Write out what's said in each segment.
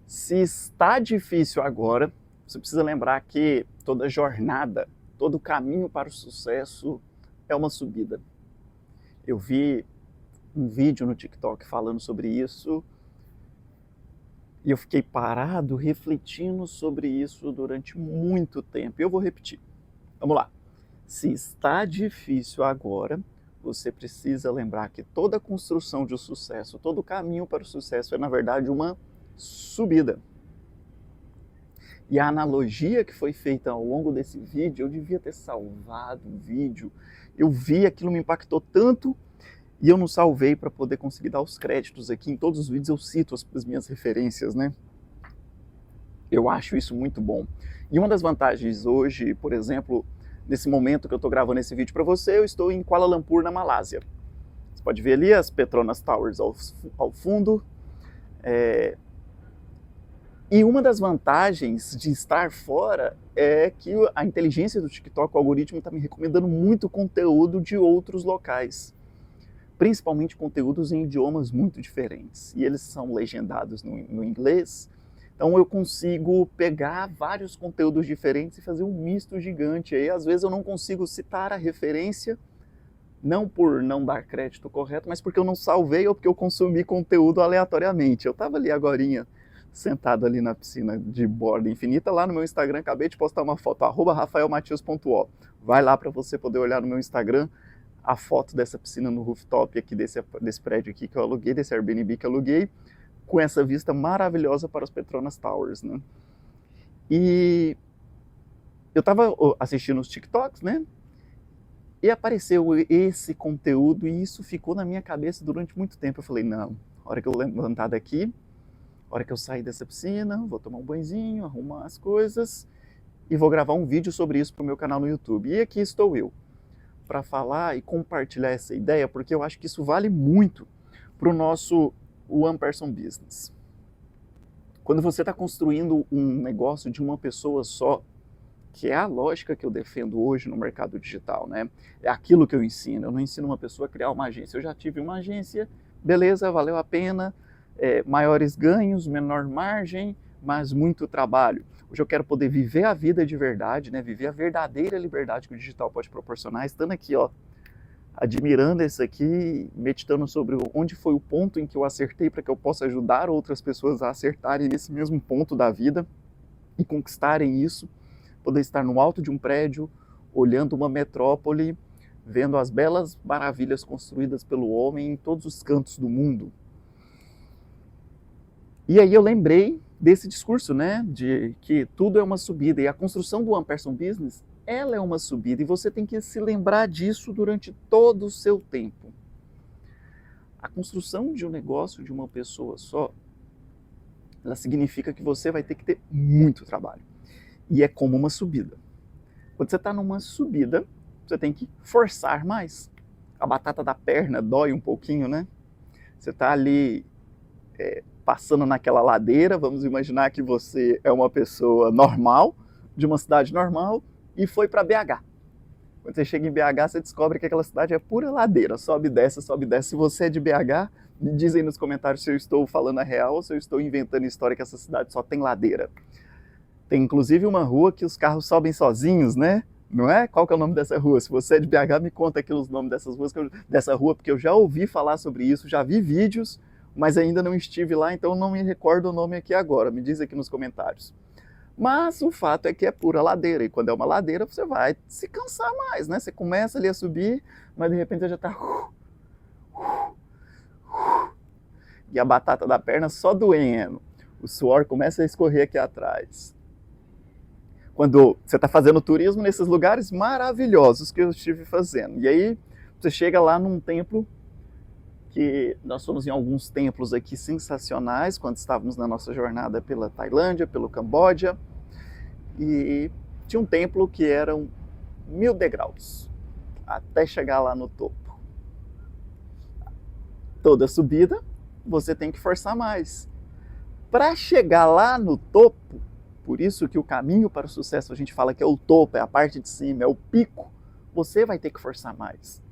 Se está difícil agora, você precisa lembrar que toda jornada, todo caminho para o sucesso é uma subida. Eu vi um vídeo no TikTok falando sobre isso e eu fiquei parado refletindo sobre isso durante muito tempo. E eu vou repetir. Vamos lá. Se está difícil agora, você precisa lembrar que toda construção de sucesso, todo caminho para o sucesso é, na verdade, uma subida. E a analogia que foi feita ao longo desse vídeo, eu devia ter salvado o vídeo. Eu vi, aquilo me impactou tanto e eu não salvei para poder conseguir dar os créditos aqui. Em todos os vídeos eu cito as minhas referências, né? Eu acho isso muito bom. E uma das vantagens hoje, por exemplo, nesse momento que eu estou gravando esse vídeo para você, eu estou em Kuala Lumpur, na Malásia. Você pode ver ali as Petronas Towers ao fundo. E uma das vantagens de estar fora é que a inteligência do TikTok, o algoritmo, está me recomendando muito conteúdo de outros locais. Principalmente conteúdos em idiomas muito diferentes. E eles são legendados no inglês. Então eu consigo pegar vários conteúdos diferentes e fazer um misto gigante. Aí às vezes eu não consigo citar a referência, não por não dar crédito correto, mas porque eu não salvei ou porque eu consumi conteúdo aleatoriamente. Eu estava ali agorinha, sentado ali na piscina de borda infinita, lá no meu Instagram, acabei de postar uma foto, @rafaelmatias.o. Vai lá para você poder olhar no meu Instagram a foto dessa piscina no rooftop aqui desse prédio aqui que eu aluguei, desse Airbnb que eu aluguei, com essa vista maravilhosa para os Petronas Towers, né? E eu estava assistindo os TikToks, né? E apareceu esse conteúdo e isso ficou na minha cabeça durante muito tempo. Eu falei, não, a hora que eu levantar daqui, a hora que eu sair dessa piscina, vou tomar um banhozinho, arrumar as coisas e vou gravar um vídeo sobre isso para o meu canal no YouTube. E aqui estou eu, para falar e compartilhar essa ideia, porque eu acho que isso vale muito para o nosso One Person Business. Quando você está construindo um negócio de uma pessoa só, que é a lógica que eu defendo hoje no mercado digital, né? É aquilo que eu ensino. Eu não ensino uma pessoa a criar uma agência. Eu já tive uma agência, beleza, valeu a pena, maiores ganhos, menor margem, mas muito trabalho. Hoje eu quero poder viver a vida de verdade, né? Viver a verdadeira liberdade que o digital pode proporcionar, estando aqui, ó, admirando isso aqui, meditando sobre onde foi o ponto em que eu acertei para que eu possa ajudar outras pessoas a acertarem nesse mesmo ponto da vida e conquistarem isso, poder estar no alto de um prédio, olhando uma metrópole, vendo as belas maravilhas construídas pelo homem em todos os cantos do mundo. E aí eu lembrei desse discurso, né, de que tudo é uma subida, e a construção do One Person Business, ela é uma subida, e você tem que se lembrar disso durante todo o seu tempo. A construção de um negócio de uma pessoa só, ela significa que você vai ter que ter muito trabalho. E é como uma subida. Quando você está numa subida, você tem que forçar mais. A batata da perna dói um pouquinho, né? Você está ali passando naquela ladeira, vamos imaginar que você é uma pessoa normal, de uma cidade normal, e foi para BH. Quando você chega em BH, você descobre que aquela cidade é pura ladeira, sobe e desce, sobe e desce. Se você é de BH, me diz aí nos comentários se eu estou falando a real ou se eu estou inventando história que essa cidade só tem ladeira. Tem inclusive uma rua que os carros sobem sozinhos, né? Não é? Qual que é o nome dessa rua? Se você é de BH, me conta aqui os nomes dessa rua, porque eu já ouvi falar sobre isso, já vi vídeos, mas ainda não estive lá, então não me recordo o nome aqui agora. Me diz aqui nos comentários. Mas o fato é que é pura ladeira, e quando é uma ladeira você vai se cansar mais, né? Você começa ali a subir, mas de repente já está... E a batata da perna só doendo. O suor começa a escorrer aqui atrás. Quando você está fazendo turismo nesses lugares maravilhosos que eu estive fazendo. E aí você chega lá num templo, que nós fomos em alguns templos aqui sensacionais, quando estávamos na nossa jornada pela Tailândia, pelo Camboja, e tinha um templo que eram 1000 degraus, até chegar lá no topo. Toda subida, você tem que forçar mais. Para chegar lá no topo, por isso que o caminho para o sucesso a gente fala que é o topo, é a parte de cima, é o pico, você vai ter que forçar mais.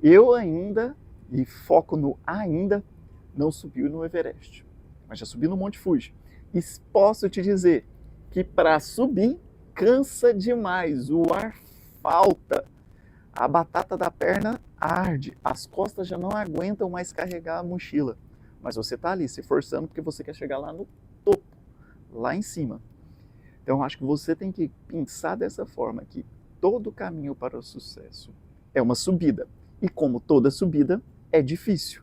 Eu ainda, e foco no ainda, não subi no Everest, mas já subi no Monte Fuji. E posso te dizer que para subir cansa demais, o ar falta, a batata da perna arde, as costas já não aguentam mais carregar a mochila. Mas você está ali se forçando porque você quer chegar lá no topo, lá em cima. Então, eu acho que você tem que pensar dessa forma, que todo caminho para o sucesso é uma subida. E como toda subida, é difícil.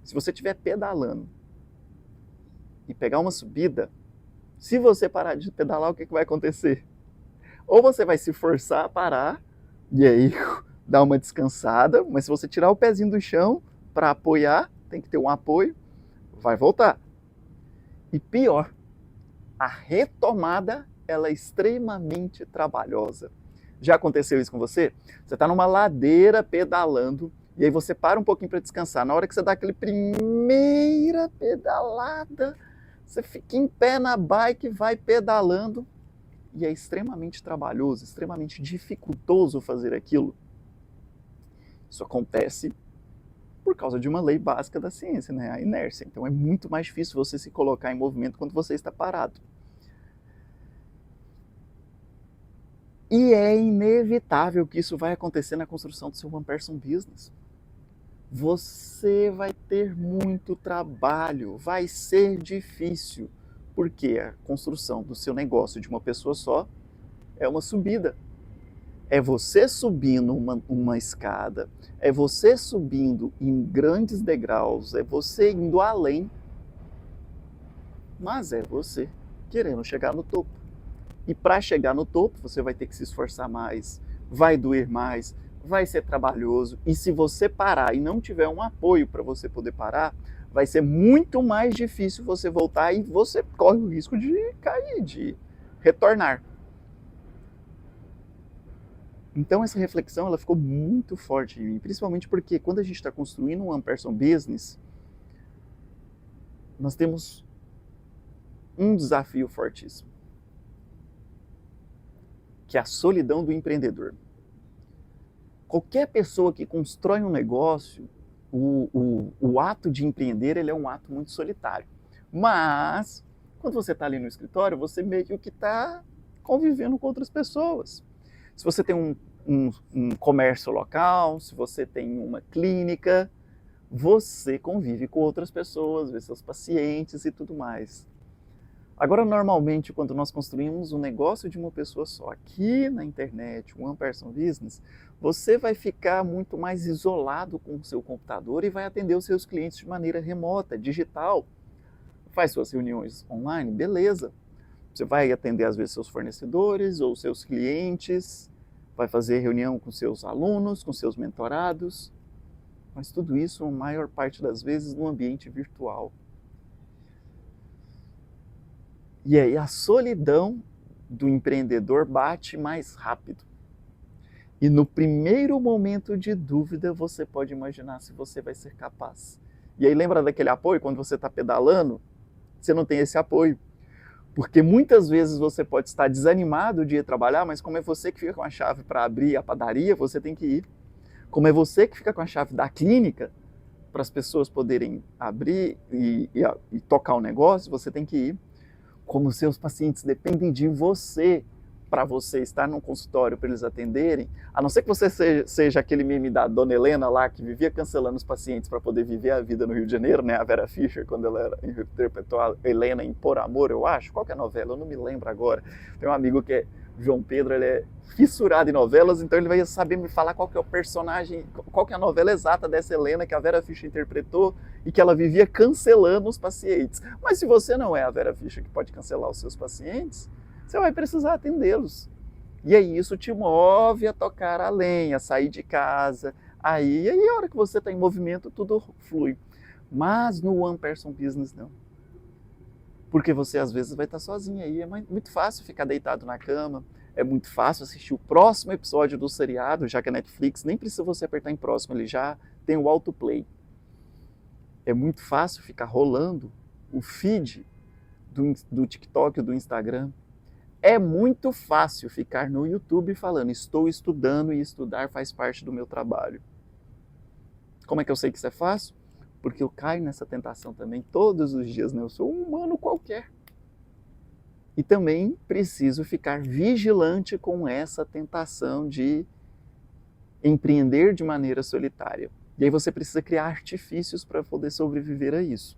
Se você estiver pedalando e pegar uma subida, se você parar de pedalar, o que vai acontecer? Ou você vai se forçar a parar, e aí dar uma descansada, mas se você tirar o pezinho do chão para apoiar, tem que ter um apoio, vai voltar. E pior, a retomada ela é extremamente trabalhosa. Já aconteceu isso com você? Você está numa ladeira pedalando e aí você para um pouquinho para descansar. Na hora que você dá aquela primeira pedalada, você fica em pé na bike, vai pedalando e é extremamente trabalhoso, extremamente dificultoso fazer aquilo. Isso acontece por causa de uma lei básica da ciência, né? A inércia. Então é muito mais difícil você se colocar em movimento quando você está parado. E é inevitável que isso vai acontecer na construção do seu one person business. Você vai ter muito trabalho, vai ser difícil, porque a construção do seu negócio de uma pessoa só é uma subida. É você subindo uma escada, é você subindo em grandes degraus, é você indo além, mas é você querendo chegar no topo. E para chegar no topo, você vai ter que se esforçar mais, vai doer mais, vai ser trabalhoso. E se você parar e não tiver um apoio para você poder parar, vai ser muito mais difícil você voltar e você corre o risco de cair, de retornar. Então essa reflexão ela ficou muito forte em mim, principalmente porque quando a gente está construindo um one person business, nós temos um desafio fortíssimo, que é a solidão do empreendedor. Qualquer pessoa que constrói um negócio, o ato de empreender ele é um ato muito solitário. Mas, quando você está ali no escritório, você meio que está convivendo com outras pessoas. Se você tem um comércio local, se você tem uma clínica, você convive com outras pessoas, vê seus pacientes e tudo mais. Agora, normalmente, quando nós construímos um negócio de uma pessoa só aqui na internet, um one person business, você vai ficar muito mais isolado com o seu computador e vai atender os seus clientes de maneira remota, digital. Faz suas reuniões online, beleza. Você vai atender, às vezes, seus fornecedores ou seus clientes, vai fazer reunião com seus alunos, com seus mentorados, mas tudo isso, a maior parte das vezes, no ambiente virtual. E aí a solidão do empreendedor bate mais rápido. E no primeiro momento de dúvida, você pode imaginar se você vai ser capaz. E aí lembra daquele apoio, quando você está pedalando, você não tem esse apoio. Porque muitas vezes você pode estar desanimado de ir trabalhar, mas como é você que fica com a chave para abrir a padaria, você tem que ir. Como é você que fica com a chave da clínica, para as pessoas poderem abrir e tocar o negócio, você tem que ir. Como seus pacientes dependem de você para você estar num consultório para eles atenderem, a não ser que você seja aquele meme da Dona Helena lá, que vivia cancelando os pacientes para poder viver a vida no Rio de Janeiro, né? A Vera Fischer, quando ela interpretou a Helena em Por Amor, eu acho. Qual que é a novela? Eu não me lembro agora. Tem um amigo que é João Pedro, ele é fissurado em novelas, então ele vai saber me falar qual que é o personagem, qual que é a novela exata dessa Helena que a Vera Fischer interpretou e que ela vivia cancelando os pacientes. Mas se você não é a Vera Fischer que pode cancelar os seus pacientes, você vai precisar atendê-los. E aí isso te move a tocar além, a sair de casa. Aí a hora que você está em movimento, tudo flui. Mas no one person business não. Porque você às vezes vai estar sozinho aí, é muito fácil ficar deitado na cama, é muito fácil assistir o próximo episódio do seriado, já que a Netflix nem precisa você apertar em próximo, ele já tem o autoplay. É muito fácil ficar rolando o feed do TikTok, do Instagram. É muito fácil ficar no YouTube falando, estou estudando e estudar faz parte do meu trabalho. Como é que eu sei que isso é fácil? Porque eu caio nessa tentação também todos os dias, né? Eu sou um humano qualquer. E também preciso ficar vigilante com essa tentação de empreender de maneira solitária. E aí você precisa criar artifícios para poder sobreviver a isso.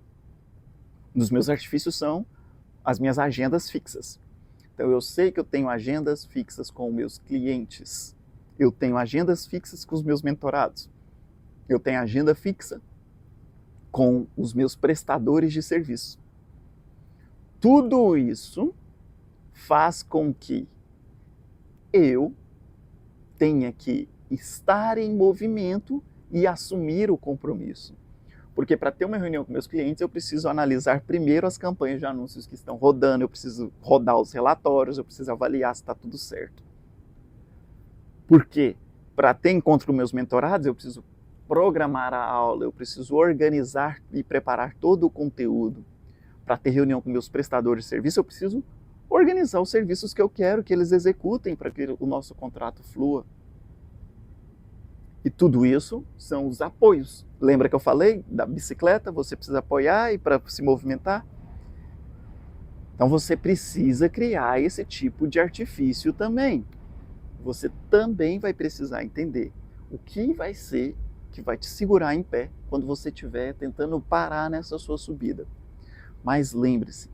Um dos meus artifícios são as minhas agendas fixas. Então eu sei que eu tenho agendas fixas com meus clientes. Eu tenho agendas fixas com os meus mentorados. Eu tenho agenda fixa com os meus prestadores de serviço. Tudo isso faz com que eu tenha que estar em movimento e assumir o compromisso. Porque para ter uma reunião com meus clientes, eu preciso analisar primeiro as campanhas de anúncios que estão rodando, eu preciso rodar os relatórios, eu preciso avaliar se está tudo certo. Porque para ter encontro com meus mentorados, eu preciso programar a aula, eu preciso organizar e preparar todo o conteúdo. Para ter reunião com meus prestadores de serviço, eu preciso organizar os serviços que eu quero que eles executem para que o nosso contrato flua. E tudo isso são os apoios. Lembra que eu falei da bicicleta? Você precisa apoiar e para se movimentar? Então você precisa criar esse tipo de artifício também. Você também vai precisar entender o que vai ser que vai te segurar em pé quando você estiver tentando parar nessa sua subida. Mas lembre-se,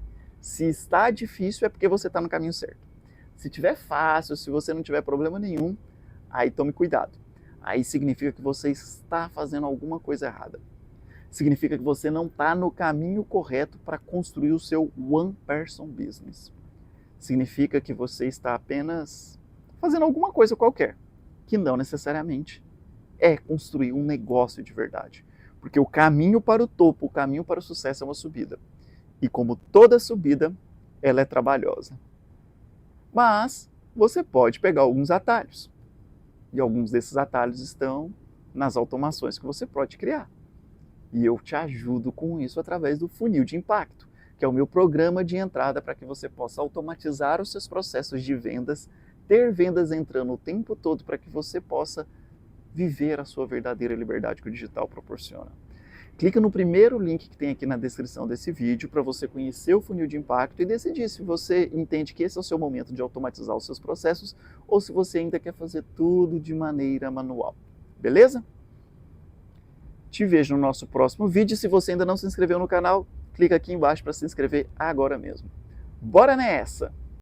se está difícil é porque você está no caminho certo. Se estiver fácil, se você não tiver problema nenhum, aí tome cuidado. Aí significa que você está fazendo alguma coisa errada. Significa que você não está no caminho correto para construir o seu one person business. Significa que você está apenas fazendo alguma coisa qualquer, que não necessariamente é construir um negócio de verdade. Porque o caminho para o topo, o caminho para o sucesso é uma subida. E como toda subida, ela é trabalhosa. Mas você pode pegar alguns atalhos. E alguns desses atalhos estão nas automações que você pode criar. E eu te ajudo com isso através do funil de impacto, que é o meu programa de entrada para que você possa automatizar os seus processos de vendas, ter vendas entrando o tempo todo para que você possa viver a sua verdadeira liberdade que o digital proporciona. Clica no primeiro link que tem aqui na descrição desse vídeo para você conhecer o funil de impacto e decidir se você entende que esse é o seu momento de automatizar os seus processos ou se você ainda quer fazer tudo de maneira manual. Beleza? Te vejo no nosso próximo vídeo. Se você ainda não se inscreveu no canal, clica aqui embaixo para se inscrever agora mesmo. Bora nessa!